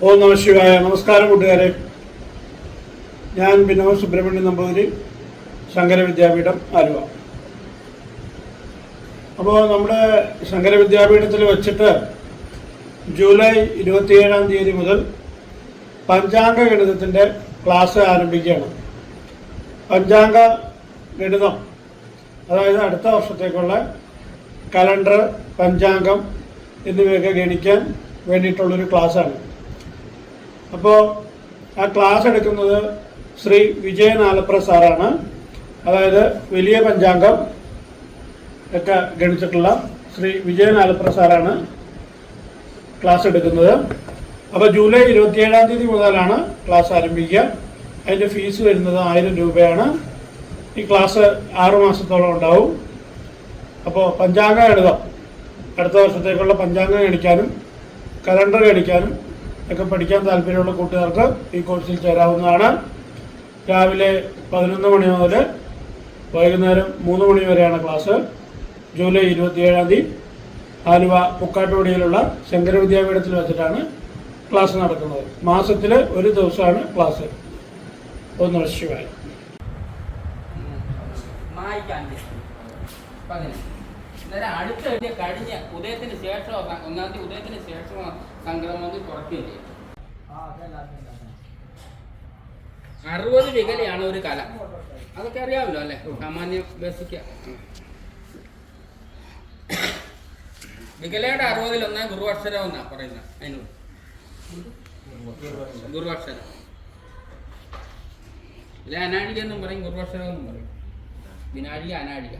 ഓം നമഃ ശിവായ. നമസ്കാരം കൂട്ടുകാരെ. ഞാൻ വിനോദ് സുബ്രഹ്മണ്യൻ നമ്പൂതിരി, ശങ്കര വിദ്യാപീഠം, ആലുവ. അപ്പോൾ നമ്മുടെ ശങ്കര വിദ്യാപീഠത്തിൽ വെച്ചിട്ട് ജൂലൈ 27-ാം തീയതി മുതൽ പഞ്ചാംഗ ഗണിതത്തിൻ്റെ ക്ലാസ് ആരംഭിക്കുകയാണ്. പഞ്ചാംഗ ഗണിതം, അതായത് അടുത്ത വർഷത്തേക്കുള്ള കലണ്ടർ, പഞ്ചാംഗം എന്നിവയൊക്കെ ഗണിക്കാൻ വേണ്ടിയിട്ടുള്ളൊരു ക്ലാസ്സാണ്. അപ്പോൾ ആ ക്ലാസ് എടുക്കുന്നത് ശ്രീ വിജയൻ ആലപ്ര സാറാണ്. അതായത് വലിയ പഞ്ചാംഗം ഒക്കെ ഗണിച്ചിട്ടുള്ള ശ്രീ വിജയൻ ആലപ്ര സാറാണ് ക്ലാസ് എടുക്കുന്നത്. അപ്പോൾ ജൂലൈ 27-ാം തീയതി മുതലാണ് ക്ലാസ് ആരംഭിക്കുക. അതിൻ്റെ ഫീസ് വരുന്നത് 1000 രൂപയാണ്. ഈ ക്ലാസ് 6 മാസത്തോളം ഉണ്ടാവും. അപ്പോൾ പഞ്ചാംഗ ഗണിതം, അടുത്ത വർഷത്തേക്കുള്ള പഞ്ചാംഗം ഗണിക്കാനും കലണ്ടർ ഗണിക്കാനും ഒക്കെ പഠിക്കാൻ താല്പര്യമുള്ള കൂട്ടുകാർക്ക് ഈ കോഴ്സിൽ ചേരാവുന്നതാണ്. രാവിലെ 11 മണി മുതൽ വൈകുന്നേരം 3 മണി വരെയാണ് ക്ലാസ്. ജൂലൈ 27-ാം തീയതി ആലുവ പുക്കാട്ടുപടിയിലുള്ള ശങ്കര വിദ്യാപീഠത്തിൽ വെച്ചിട്ടാണ് ക്ലാസ് നടക്കുന്നത്. മാസത്തിൽ ഒരു ദിവസമാണ് ക്ലാസ്. ഓം നമഃ ശിവായ. അടുത്ത കഴിഞ്ഞ ഉദയത്തിന് ശേഷമോ 1-ാം തീയതി ഉദയത്തിന് ശേഷമോ സംക്രമത്തിൽ കുറയ്ക്കുകയും ചെയ്യും. 60 വികലയാണ് ഒരു കല. അതൊക്കെ അറിയാമല്ലോ അല്ലേ? സാമാന്യ ബേസിക്ക. വികലയുടെ 60-ൽ 1 ഗുരുവക്ഷരം എന്നാ പറയുന്നത്. അതിനോട് ഗുരുവക്ഷരം ഇല്ല, അനാഴിക എന്നും പറയും, ഗുരുവക്ഷരം എന്നും പറയും. വിനാഴിക, അനാഴിക.